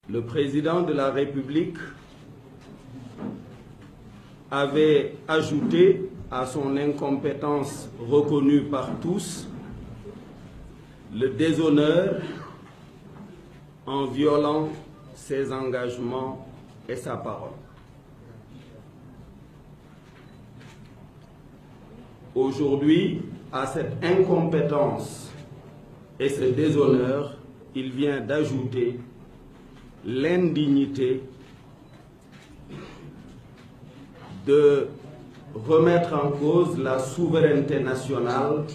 Le président de la République avait ajouté à son incompétence reconnue par tous le déshonneur en violant ses engagements et sa parole. Aujourd'hui, à cette incompétence et ce déshonneur, il vient d'ajouter l'indignité de remettre en cause la souveraineté nationale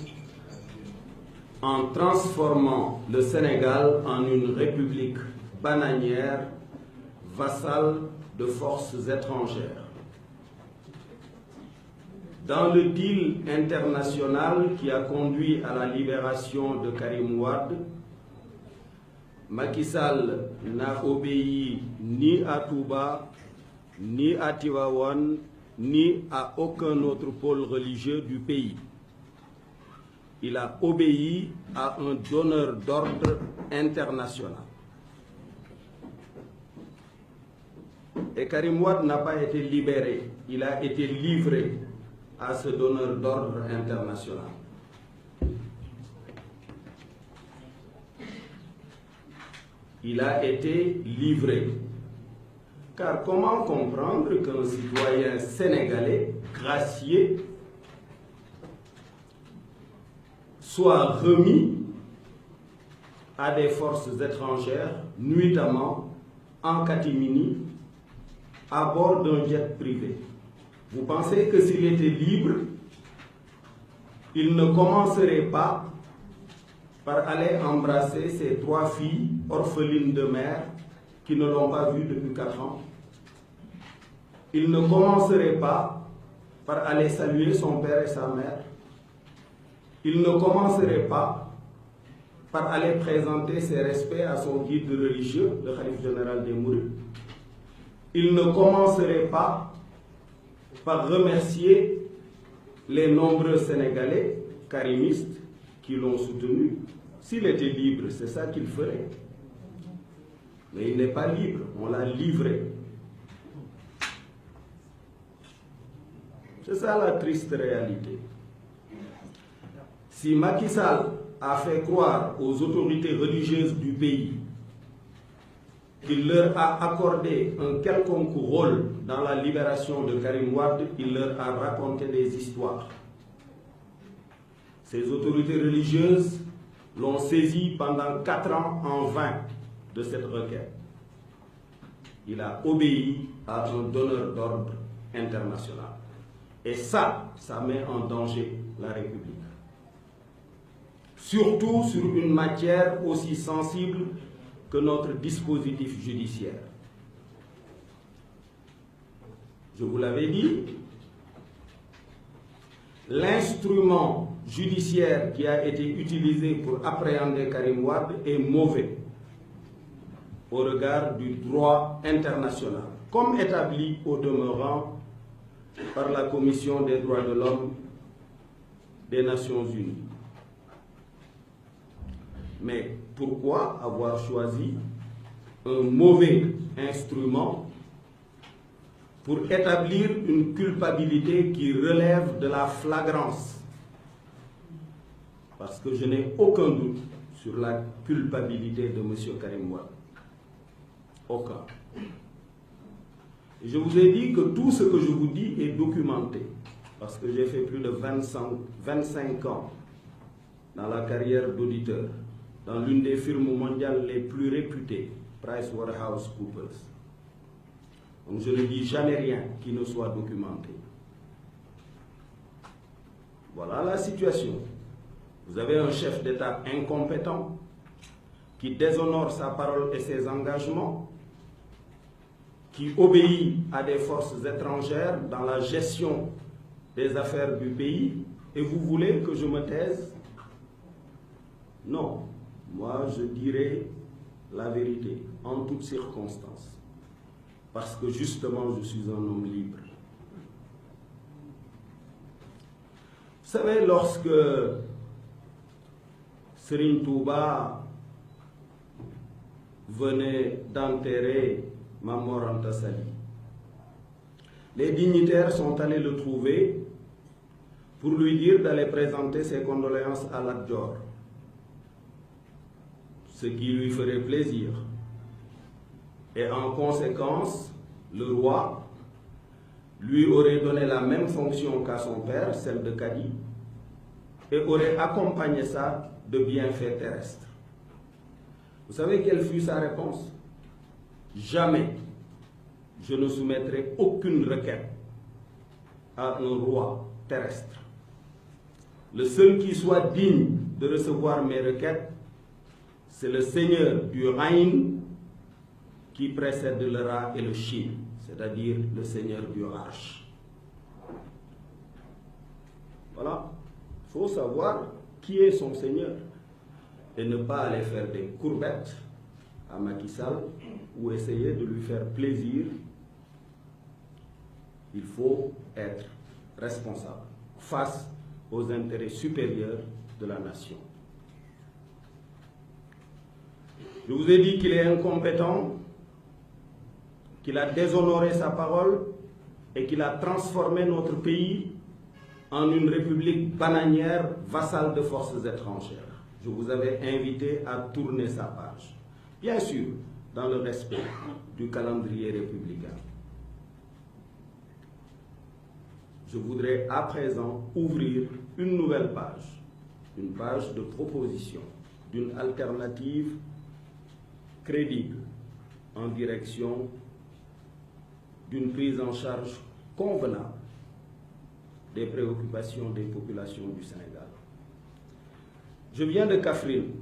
en transformant le Sénégal en une république bananière, vassale de forces étrangères. Dans le deal international qui a conduit à la libération de Karim Wade, Macky Sall n'a obéi ni à Touba, ni à Tivaouane, ni à aucun autre pôle religieux du pays. Il a obéi à un donneur d'ordre international. Et Karim Wade n'a pas été libéré, il a été livré à ce donneur d'ordre international. Il a été livré. Car comment comprendre qu'un citoyen sénégalais gracié soit remis à des forces étrangères, nuitamment en catimini, à bord d'un jet privé? Vous pensez que s'il était libre, il ne commencerait pas par aller embrasser ses 3 filles orphelines de mère qui ne l'ont pas vu depuis 4 ans? Il ne commencerait pas par aller saluer son père et sa mère? Il ne commencerait pas par aller présenter ses respects à son guide religieux, le khalife général des Mourides? Il ne commencerait pas par remercier les nombreux Sénégalais karimistes qui l'ont soutenu? S'il était libre, c'est ça qu'il ferait. Mais il n'est pas libre, on l'a livré. C'est ça la triste réalité. Si Macky Sall a fait croire aux autorités religieuses du pays qu'il leur a accordé un quelconque rôle dans la libération de Karim Wade, il leur a raconté des histoires. Ces autorités religieuses l'ont saisi pendant 4 ans en vain de cette requête. Il a obéi à un donneur d'ordre international. Et ça met en danger la République. Surtout sur une matière aussi sensible que notre dispositif judiciaire. Je vous l'avais dit, l'instrument judiciaire qui a été utilisé pour appréhender Karim Wade est mauvais au regard du droit international, comme établi au demeurant par la Commission des droits de l'homme des Nations Unies. Mais pourquoi avoir choisi un mauvais instrument pour établir une culpabilité qui relève de la flagrance? Parce que je n'ai aucun doute sur la culpabilité de M. Karim Wade. Aucun. Je vous ai dit que tout ce que je vous dis est documenté, parce que j'ai fait plus de 25 ans dans la carrière d'auditeur, dans l'une des firmes mondiales les plus réputées, PricewaterhouseCoopers. Donc je ne dis jamais rien qui ne soit documenté. Voilà la situation. Vous avez un chef d'État incompétent qui déshonore sa parole et ses engagements, qui obéit à des forces étrangères dans la gestion des affaires du pays, et vous voulez que je me taise? Non, moi je dirai la vérité en toutes circonstances, parce que justement je suis un homme libre. Vous savez, lorsque Serigne Touba venait d'enterrer Mame Anta Sali. Les dignitaires sont allés le trouver pour lui dire d'aller présenter ses condoléances à Lat Dior, ce qui lui ferait plaisir. Et en conséquence, le roi lui aurait donné la même fonction qu'à son père, celle de cadi, et aurait accompagné ça de bienfaits terrestres. Vous savez quelle fut sa réponse? Jamais je ne soumettrai aucune requête à un roi terrestre. Le seul qui soit digne de recevoir mes requêtes, c'est le Seigneur du Rhin qui précède le Ra et le Shin, c'est-à-dire le Seigneur du Arche. Voilà, il faut savoir qui est son Seigneur et ne pas aller faire des courbettes à Macky Sall ou essayer de lui faire plaisir. Il faut être responsable face aux intérêts supérieurs de la nation. Je vous ai dit qu'il est incompétent, qu'il a déshonoré sa parole et qu'il a transformé notre pays en une république bananière vassale de forces étrangères. Je vous avais invité à tourner sa page, bien sûr, dans le respect du calendrier républicain. Je voudrais à présent ouvrir une nouvelle page, une page de proposition, d'une alternative crédible en direction d'une prise en charge convenable des préoccupations des populations du Sénégal. Je viens de Kaffrine.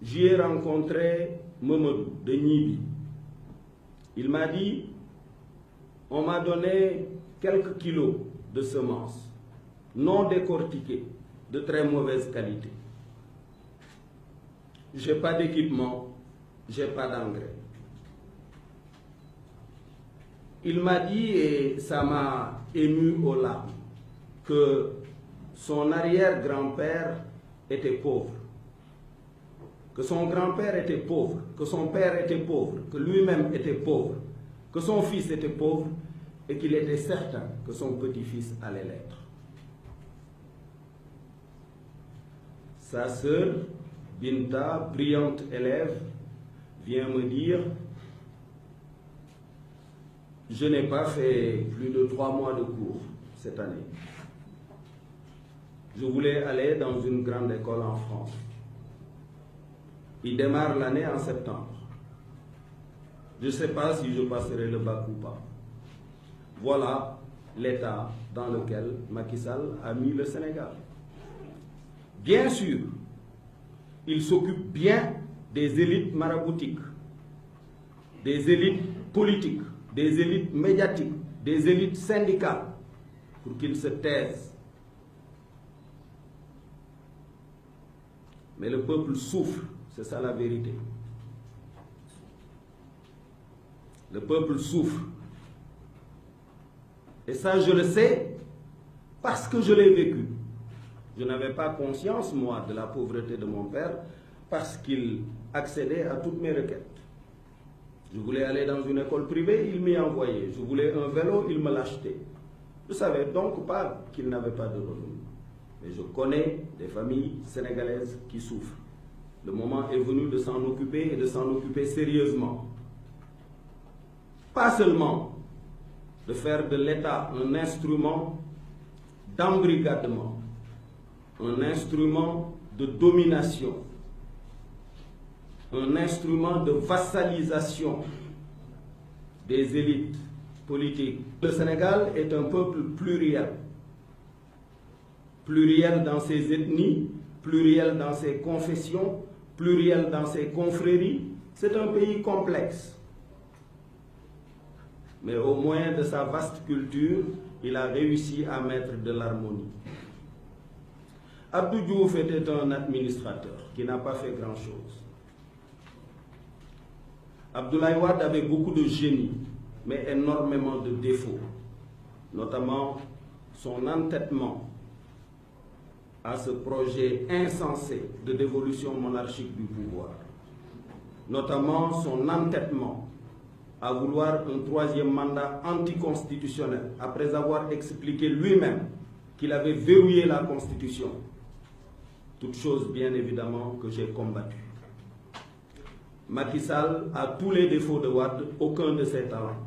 J'y ai rencontré Mamadou de Nibi. Il m'a dit: on m'a donné quelques kilos de semences non décortiquées, de très mauvaise qualité. Je n'ai pas d'équipement, je n'ai pas d'engrais. Il m'a dit, et ça m'a ému aux larmes, que son arrière-grand-père était pauvre, que son grand-père était pauvre, que son père était pauvre, que lui-même était pauvre, que son fils était pauvre et qu'il était certain que son petit-fils allait l'être. Sa sœur, Binta, brillante élève, vient me dire: je n'ai pas fait plus de 3 mois de cours cette année. Je voulais aller dans une grande école en France. Il démarre l'année en septembre. Je ne sais pas si je passerai le bac ou pas. Voilà l'état dans lequel Macky Sall a mis le Sénégal. Bien sûr, il s'occupe bien des élites maraboutiques, des élites politiques, des élites médiatiques, des élites syndicales, pour qu'ils se taisent. Mais le peuple souffre, c'est ça la vérité. Le peuple souffre. Et ça, je le sais parce que je l'ai vécu. Je n'avais pas conscience, moi, de la pauvreté de mon père parce qu'il accédait à toutes mes requêtes. Je voulais aller dans une école privée, il m'y envoyait. Je voulais un vélo, il me l'achetait. Je ne savais donc pas qu'il n'avait pas de revenus. Mais je connais des familles sénégalaises qui souffrent. Le moment est venu de s'en occuper et de s'en occuper sérieusement. Pas seulement de faire de l'État un instrument d'embrigadement, un instrument de domination, un instrument de vassalisation des élites politiques. Le Sénégal est un peuple pluriel. Pluriel dans ses ethnies, pluriel dans ses confessions, pluriel dans ses confréries. C'est un pays complexe. Mais au moins de sa vaste culture, il a réussi à mettre de l'harmonie. Abdou Diouf était un administrateur qui n'a pas fait grand-chose. Abdoulaye Wade avait beaucoup de génie, mais énormément de défauts, notamment son entêtement à ce projet insensé de dévolution monarchique du pouvoir, notamment son entêtement à vouloir un troisième mandat anticonstitutionnel, après avoir expliqué lui-même qu'il avait verrouillé la Constitution. Toute chose, bien évidemment, que j'ai combattue. Macky Sall a tous les défauts de Wade, aucun de ses talents.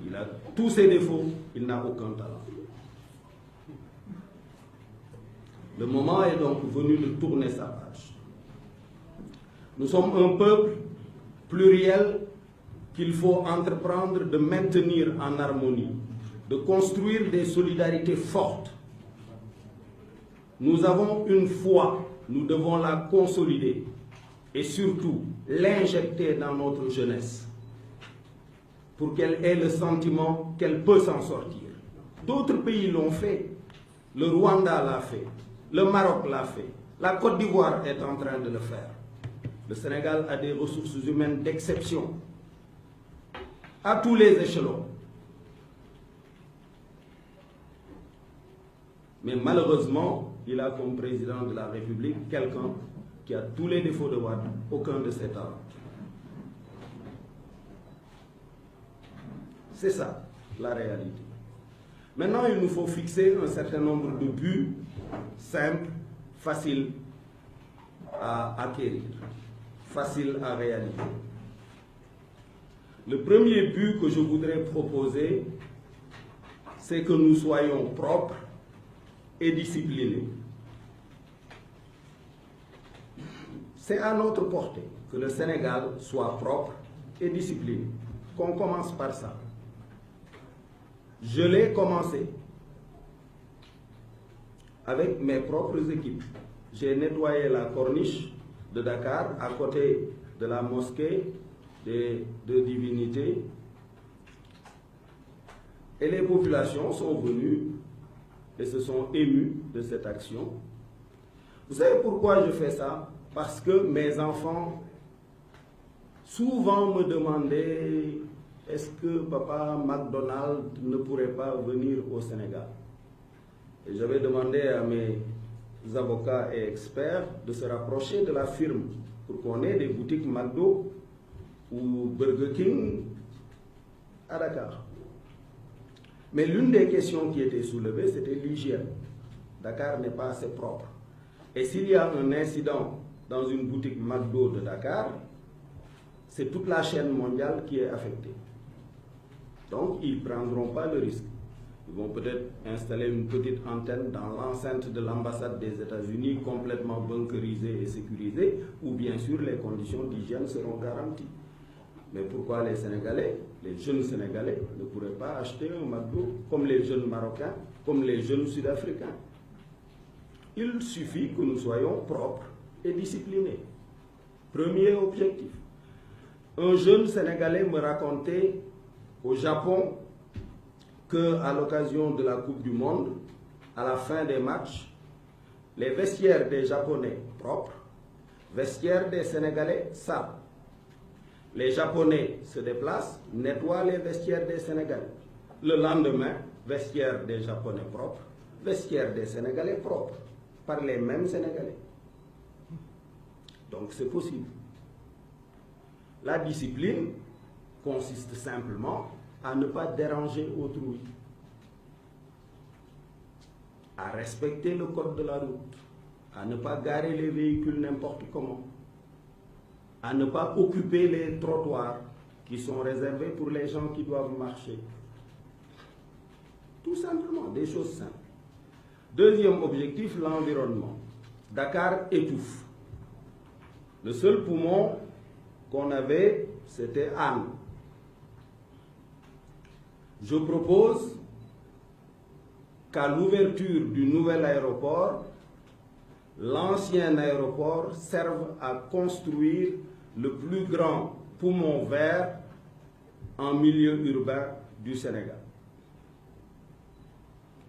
Il a tous ses défauts, il n'a aucun talent. Le moment est donc venu de tourner sa page. Nous sommes un peuple pluriel qu'il faut entreprendre de maintenir en harmonie, de construire des solidarités fortes. Nous avons une foi, nous devons la consolider et surtout l'injecter dans notre jeunesse pour qu'elle ait le sentiment qu'elle peut s'en sortir. D'autres pays l'ont fait, le Rwanda l'a fait, le Maroc l'a fait, la Côte d'Ivoire est en train de le faire. Le Sénégal a des ressources humaines d'exception à tous les échelons. Mais malheureusement, il a comme président de la République quelqu'un qui a tous les défauts de Wade, aucun de ses talents. C'est ça, la réalité. Maintenant, il nous faut fixer un certain nombre de buts simples, faciles à acquérir, faciles à réaliser. Le premier but que je voudrais proposer, c'est que nous soyons propres et disciplinés. C'est à notre portée que le Sénégal soit propre et discipliné. Qu'on commence par ça. Je l'ai commencé avec mes propres équipes. J'ai nettoyé la corniche de Dakar à côté de la mosquée de Divinité. Et les populations sont venues et se sont émues de cette action. Vous savez pourquoi je fais ça? Parce que mes enfants souvent me demandaient: est-ce que papa McDonald ne pourrait pas venir au Sénégal? Et j'avais demandé à mes avocats et experts de se rapprocher de la firme pour qu'on ait des boutiques McDo ou Burger King à Dakar. Mais l'une des questions qui était soulevée, c'était l'hygiène. Dakar n'est pas assez propre. Et s'il y a un incident dans une boutique McDo de Dakar, c'est toute la chaîne mondiale qui est affectée. Donc, ils ne prendront pas le risque. Ils vont peut-être installer une petite antenne dans l'enceinte de l'ambassade des États-Unis, complètement bunkerisée et sécurisée, où bien sûr les conditions d'hygiène seront garanties. Mais pourquoi les Sénégalais, les jeunes Sénégalais, ne pourraient pas acheter un McDo comme les jeunes Marocains, comme les jeunes Sud-Africains? Il suffit que nous soyons propres et disciplinés. Premier objectif. Un jeune Sénégalais me racontait au Japon qu'à l'occasion de la Coupe du Monde, à la fin des matchs, les vestiaires des Japonais propres, vestiaires des Sénégalais sales. Les Japonais se déplacent, nettoient les vestiaires des Sénégalais. Le lendemain, vestiaires des Japonais propres, vestiaires des Sénégalais propres, par les mêmes Sénégalais. Donc c'est possible. La discipline consiste simplement à ne pas déranger autrui, à respecter le code de la route, à ne pas garer les véhicules n'importe comment, à ne pas occuper les trottoirs qui sont réservés pour les gens qui doivent marcher. Tout simplement, des choses simples. Deuxième objectif, l'environnement. Dakar étouffe. Le seul poumon qu'on avait, c'était Anne. Je propose qu'à l'ouverture du nouvel aéroport, l'ancien aéroport serve à construire le plus grand poumon vert en milieu urbain du Sénégal.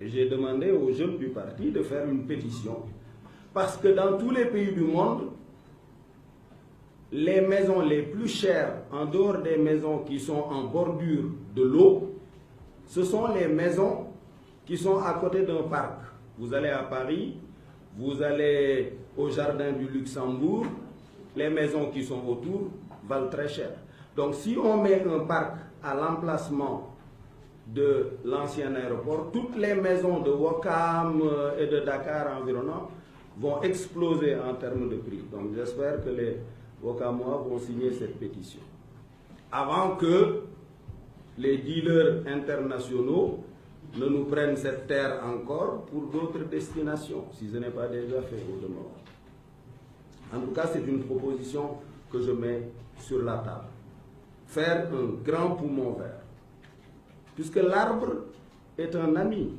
Et j'ai demandé aux jeunes du parti de faire une pétition, parce que dans tous les pays du monde, les maisons les plus chères, en dehors des maisons qui sont en bordure de l'eau, ce sont les maisons qui sont à côté d'un parc. Vous allez à Paris, vous allez au jardin du Luxembourg, les maisons qui sont autour valent très cher. Donc si on met un parc à l'emplacement de l'ancien aéroport, toutes les maisons de Ouakam et de Dakar environnant vont exploser en termes de prix. Donc j'espère que les Ouakamois vont signer cette pétition. Avant que les dealers internationaux ne nous prennent cette terre encore pour d'autres destinations, si ce n'est pas déjà fait au demeurant. En tout cas, c'est une proposition que je mets sur la table. Faire un grand poumon vert. Puisque l'arbre est un ami.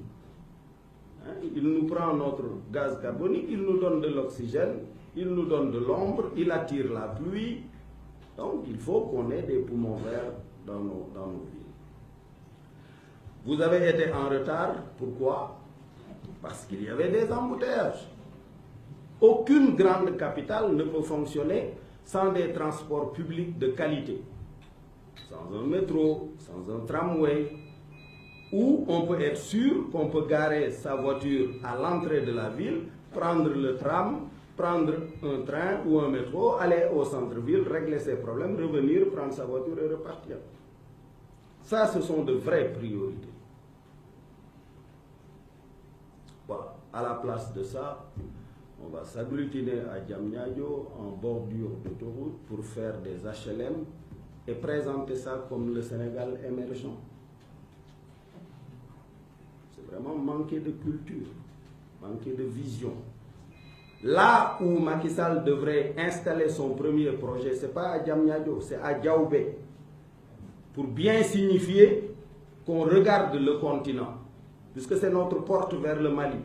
Il nous prend notre gaz carbonique, il nous donne de l'oxygène, il nous donne de l'ombre, il attire la pluie. Donc il faut qu'on ait des poumons verts dans nos villes. Vous avez été en retard, pourquoi? Parce qu'il y avait des embouteillages. Aucune grande capitale ne peut fonctionner sans des transports publics de qualité. Sans un métro, sans un tramway, où on peut être sûr qu'on peut garer sa voiture à l'entrée de la ville, prendre le tram, prendre un train ou un métro, aller au centre-ville, régler ses problèmes, revenir, prendre sa voiture et repartir. Ça, ce sont de vraies priorités. Voilà. À la place de ça, on va s'agglutiner à Diamniadio en bordure d'autoroute pour faire des HLM et présenter ça comme le Sénégal émergent. C'est vraiment manquer de culture, manquer de vision. Là où Macky Sall devrait installer son premier projet, ce n'est pas à Diamniadio, c'est à Diaoubé, pour bien signifier qu'on regarde le continent, puisque c'est notre porte vers le Mali.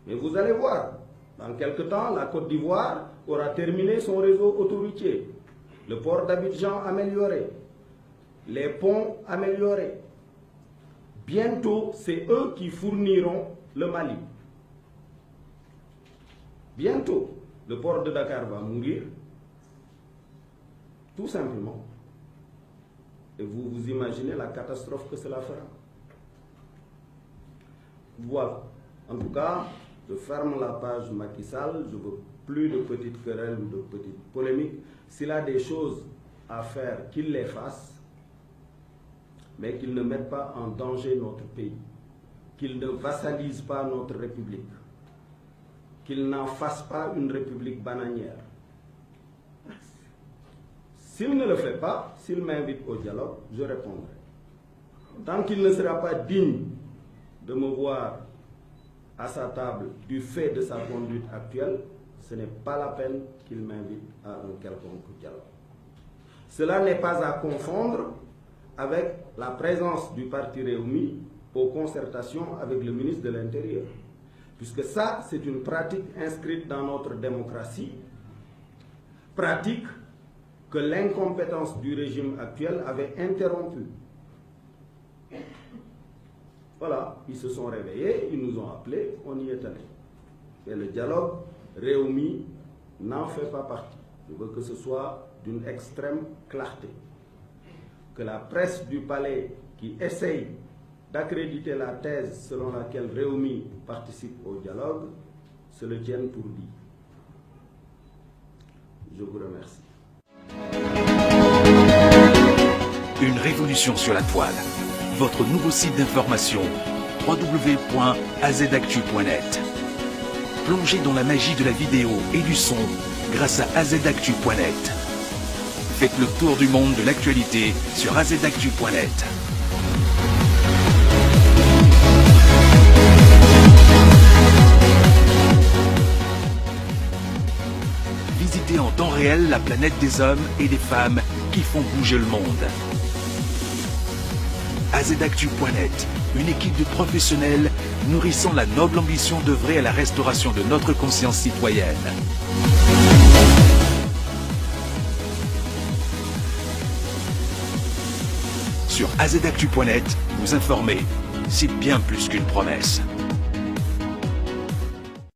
Mais vous allez voir, dans quelque temps, la Côte d'Ivoire aura terminé son réseau autoroutier, le port d'Abidjan amélioré, les ponts améliorés. Bientôt, c'est eux qui fourniront le Mali. Bientôt, le port de Dakar va mourir, tout simplement. Et vous vous imaginez la catastrophe que cela fera. Voilà. En tout cas, je ferme la page Macky Sall, je ne veux plus de petites querelles ou de petites polémiques. S'il a des choses à faire, qu'il les fasse, mais qu'il ne mette pas en danger notre pays, qu'il ne vassalise pas notre République, qu'il n'en fasse pas une République bananière. S'il ne le fait pas, s'il m'invite au dialogue, je répondrai. Tant qu'il ne sera pas digne de me voir à sa table du fait de sa conduite actuelle, ce n'est pas la peine qu'il m'invite à un quelconque dialogue. Cela n'est pas à confondre avec la présence du parti Rewmi aux concertations avec le ministre de l'Intérieur. Puisque ça, c'est une pratique inscrite dans notre démocratie, pratique que l'incompétence du régime actuel avait interrompue. Voilà, ils se sont réveillés, ils nous ont appelés, on y est allé. Et le dialogue, Rewmi n'en fait pas partie. Je veux que ce soit d'une extrême clarté. Que la presse du palais qui essaye d'accréditer la thèse selon laquelle Rewmi participe au dialogue se le tienne pour dit. Je vous remercie. Une révolution sur la toile. Votre nouveau site d'information www.azactu.net. Plongez dans la magie de la vidéo et du son grâce à azactu.net. Faites le tour du monde de l'actualité sur azactu.net. Visitez en temps réel la planète des hommes et des femmes qui font bouger le monde. azactu.net, une équipe de professionnels nourrissant la noble ambition d'œuvrer à la restauration de notre conscience citoyenne. Sur azactu.net, vous informer, c'est bien plus qu'une promesse.